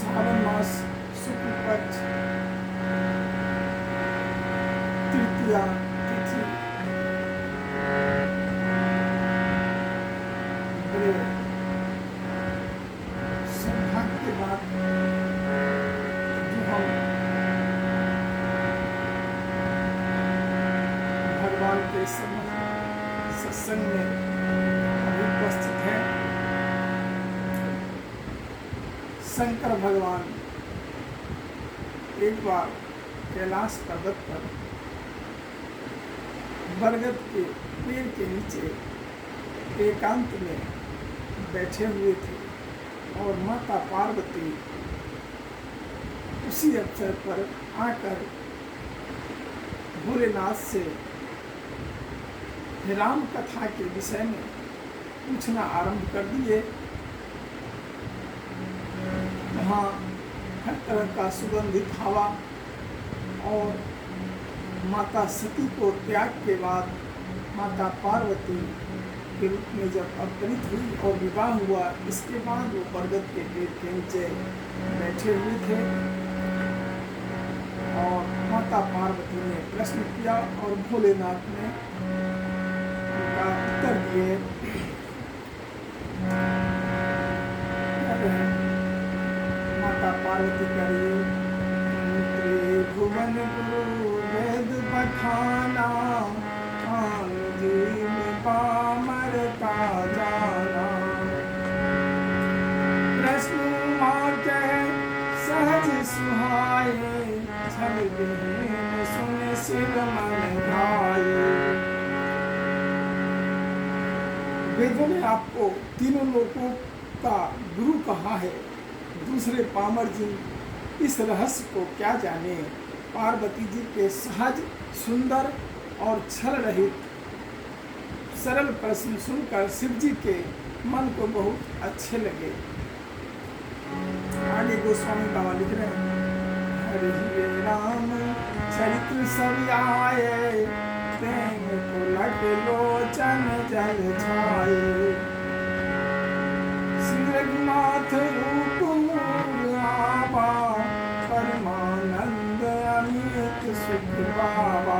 सावन मास शुक्ल पक्ष तृतीया तिथि बड़े सौभाग्य के बाद जो हम भगवान के सत्संग में अभी उपस्थित हैं। शंकर भगवान एक बार कैलाश पर्वत पर बरगद के पेड़ के नीचे एकांत में बैठे हुए थे और माता पार्वती उसी अवसर पर आकर भोलेनाथ से राम कथा के विषय में पूछना आरंभ कर दिए। वहाँ हर तरह का सुगंधित हवा और माता सती को त्याग के बाद माता पार्वती के रूप में जब अवतरित हुई और विवाह हुआ, इसके बाद वो बरगद के पेड़ के नीचे बैठे हुए थे और माता पार्वती ने प्रश्न किया और भोलेनाथ ने उनका उत्तर दिए। माता पार्वती करिए भुवन गुरु वेद बखाना कान जी में पामर का जाना प्रश्न माके सहज सुहाए छल बिहीन सुन सिर मन भाए। वेदों ने आपको तीनों लोगों का गुरु कहा है, दूसरे पामर जी इस रहस्य को क्या जाने। पार्वती जी के सहज सुंदर और छल रहित सरल प्रश्न सुनकर शिव जी के मन को बहुत अच्छे लगे। आगे गोस्वामी बाबा लिख रहे हैं, हरि राम चरित्र सब आए प्रेम को लग लोचन जल छाए रघुनाथ रूप आवा परमानंद अमित सुख बाबा।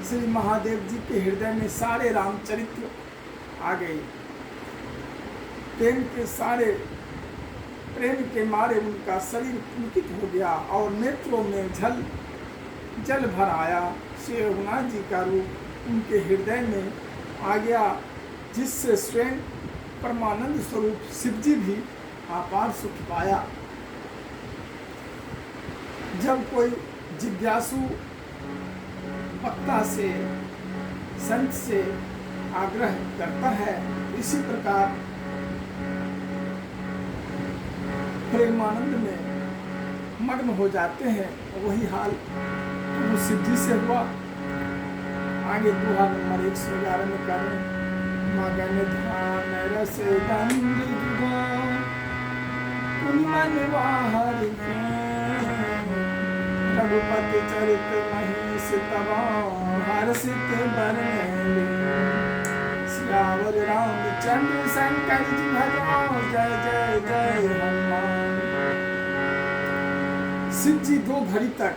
श्री महादेव जी के हृदय में सारे रामचरित्र आ गए। प्रेम के मारे उनका शरीर पुलकित हो गया और नेत्रों में जल भर आया। श्री रघुनाथ जी का रूप उनके हृदय में आ गया, जिससे स्वयं परमानंद स्वरूप शिव जी भी अपार सुख पाया। जब कोई जिज्ञासु वक्ता से संत से आग्रह करता है, इसी प्रकार प्रेमानंद में मग्न हो जाते हैं। वही हाल तो शिव जी से हुआ। आगे दोहा नंबर 111 में करें, मगन ध्यान रस गंध मन बाहर रघुपति चरित महिष तबा हर्षित बरने सियावर रामचंद्र शंकर जी भजो जय जय जय हनुमान। शिव जी 2 घड़ी तक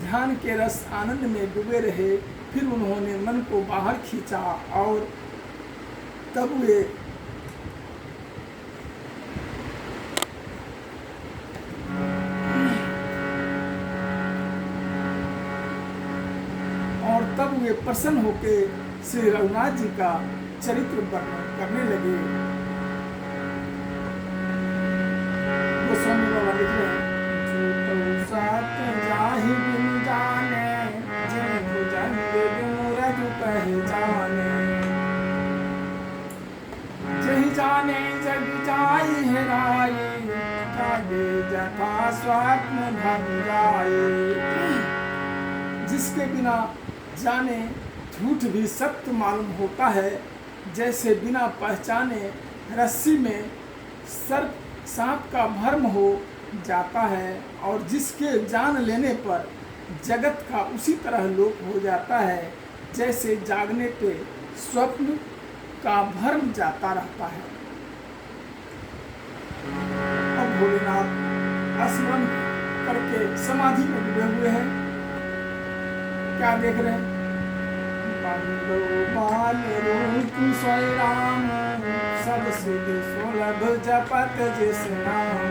ध्यान के रस आनंद में डूबे रहे। फिर उन्होंने मन को बाहर खींचा और तब वे प्रसन्न होकर श्री रघुनाथ जी का चरित्र वर्णन करने लगे। गोस्वामी बाबा लिख रहे हैं, जाहि बिनु जाने जिन भुजन बिनु रघु पहचाने जहि जाने जग जाई हेराई कागे जथा स्वात्म भंग जाए। जिसके बिना जाने झूठ भी सत्य मालूम होता है, जैसे बिना पहचाने रस्सी में सर्प सांप का भ्रम हो जाता है और जिसके जान लेने पर जगत का उसी तरह लोप हो जाता है, जैसे जागने पे स्वप्न का भ्रम जाता रहता है। भोलेनाथ स्मरण करके समाधि में डूबे हुए हैं। क्या देख रहे हैं? बाल रूप सोई राम, सब सिद्धि सुलभ जपत जिस नाम।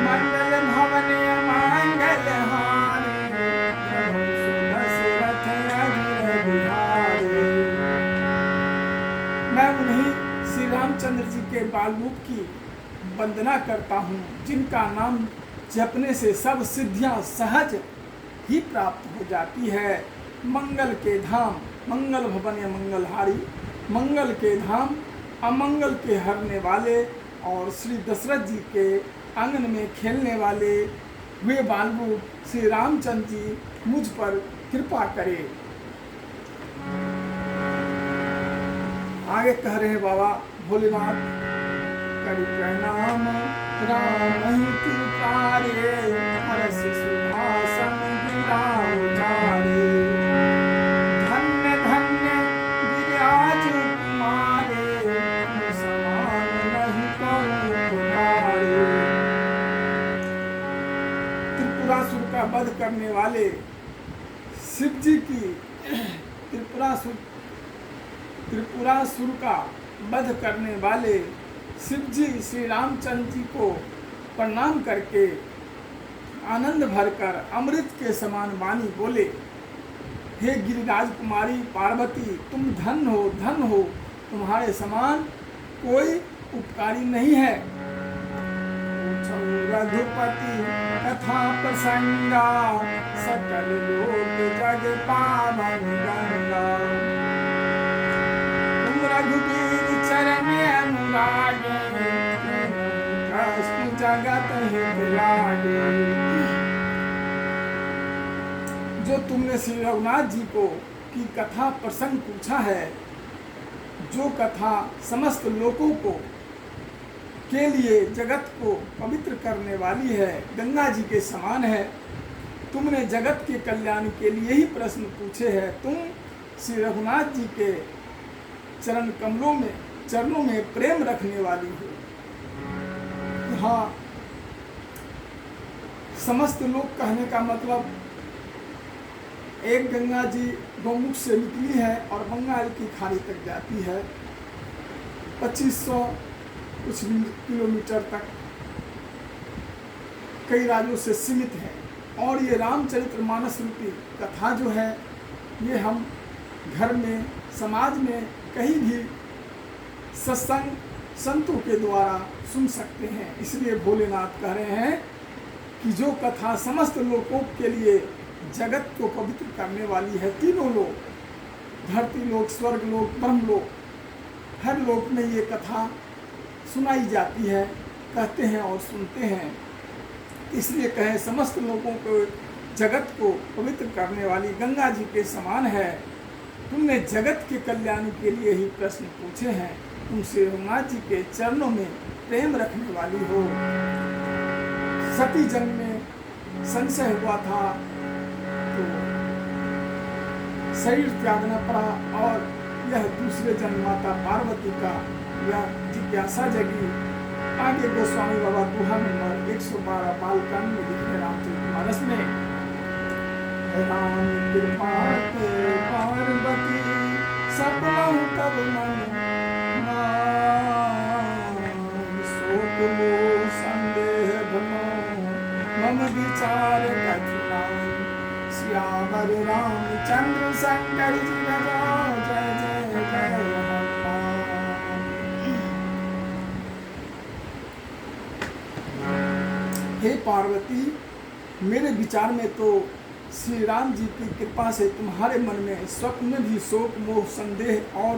मंगल भवन मंगल हारे, प्रभु सुदशरथ अजुर बिहारे। मैं उन्हीं श्री रामचंद्र जी के बाल रूप की वंदना करता हूँ, जिनका नाम जपने से सब सिद्धियां सहज ही प्राप्त हो जाती है। मंगल के धाम, मंगल भवन या मंगलहारी, मंगल के धाम, अमंगल के हरने वाले और श्री दशरथ जी के आंगन में खेलने वाले वे बाल रूप श्री रामचंद्र जी मुझ पर कृपा करें। आगे कह रहे हैं बाबा भोलेनाथ, करि प्रणाम राम ही कृपारे, हरष सुभासन गिराओ जारे। धन्य धन्य गिरिराज कुमारे, तुम समान नहीं कोई पुकारे। त्रिपुरासुर का वध करने वाले शिव जी की त्रिपुरासुर का वध करने वाले शिव जी श्री रामचंद्र जी को प्रणाम करके आनंद भरकर अमृत के समान वाणी बोले, हे गिरिराज कुमारी पार्वती, तुम धन हो, तुम्हारे समान कोई उपकारी नहीं है। रघुपति कथा प्रसंगा, सकल लोक जग पावन गंगा। तुम रघुवीर चरण अनुरागे, कृष्ण जगत हित लागे। जो तुमने श्री रघुनाथ जी को की कथा प्रसंग पूछा है, जो कथा समस्त लोगों को के लिए जगत को पवित्र करने वाली है, गंगा जी के समान है। तुमने जगत के कल्याण के लिए ही प्रश्न पूछे हैं। तुम श्री रघुनाथ जी के चरणों में प्रेम रखने वाली हो। हाँ, समस्त लोग कहने का मतलब, एक गंगा जी गौमुख से निकली है और बंगाल की खाड़ी तक जाती है, 2500 कुछ किलोमीटर तक कई राज्यों से सीमित है। और ये रामचरितमानस रूपी कथा जो है, ये हम घर में, समाज में, कहीं भी सत्संग संतों के द्वारा सुन सकते हैं। इसलिए भोलेनाथ कह रहे हैं कि जो कथा समस्त लोगों के लिए जगत को पवित्र करने वाली है, तीनों लोक, धरती लोक, स्वर्ग लोक, ब्रह्म लोक, हर लोक में ये कथा सुनाई जाती है, कहते हैं और सुनते हैं। इसलिए कहे समस्त लोगों को, जगत को पवित्र करने वाली गंगा जी के समान है। तुमने जगत के कल्याण के लिए ही प्रश्न पूछे हैं। तुम श्री रघुनाथ जी के चरणों में प्रेम रखने वाली हो। सती जंग में संशय हुआ था तो शरीर त्यागना पड़ा, और यह दूसरे जन्म माता पार्वती का यह जिज्ञासा जगी। आगे गोस्वामी बाबा गुहा नंबर 112 बालकांड में लिखे रामचरितमानस में, राम कृपा के पार्वती सपना तब मन शोक मोह संदेह भनो, मम विचार कठिना। श्यावर रामचंद्र शंकर जी बजाओ, जय जय जय हनुमान। हे पार्वती, मेरे विचार में तो श्री राम जी की कृपा से तुम्हारे मन में स्वप्न में भी शोक मोह संदेह और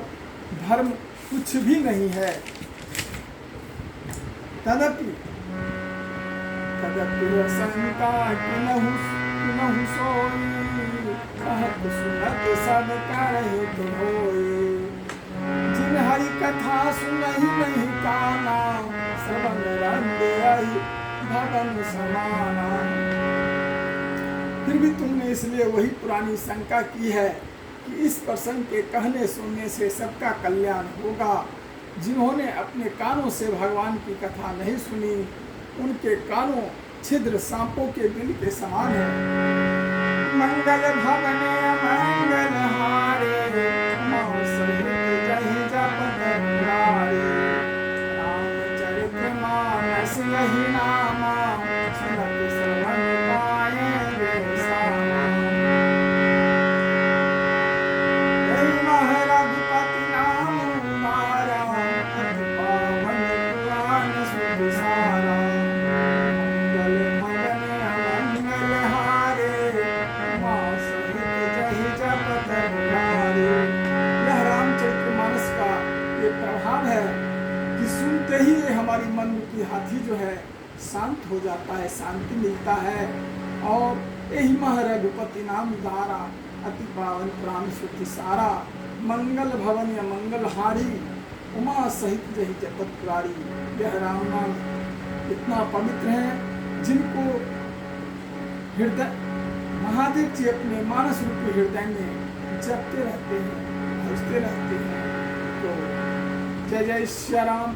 धर्म कुछ भी नहीं है। तदपि शंका किनहु सोई, कहत सुनत सब करहित होई। जिन हरि कथा सुनहि नहीं काना, श्रवण रंग भवन समाना। फिर भी तुमने इसलिए वही पुरानी शंका की है कि इस प्रसंग के कहने सुनने से सबका कल्याण होगा। जिन्होंने अपने कानों से भगवान की कथा नहीं सुनी, उनके कानों छिद्र सांपों के बिल के समान है। मंगल भवने मंगल हारे, उमा सहित जहि जपत मुरारे। रामचरित मानस यही नामा, सुनत श्रवण पाएंगे सामा। यही मह रघुपति नाम हमारा, अति पावन पुराण सुध सारा। मंगल भवन मंगल हारे, उमा सहित जहि जपत मुरारे। यह रामचरितमानस का ये प्रभाव है कि सुनते ही ये हमारी मन की हाथी जो है शांत हो जाता है, शांति मिलता है। और यही मह रघुपति नाम धारा, अति पावन प्राण सुधि सारा। मंगल भवन या मंगल हारी, उमा सहित जहि जपत पुरारी। यह राम नाम इतना पवित्र है, जिनको हृदय महादेव जी अपने मानस रूपी हृदय में जपते रहते हैं, भजते रहते हैं। तो जय जय श्री राम।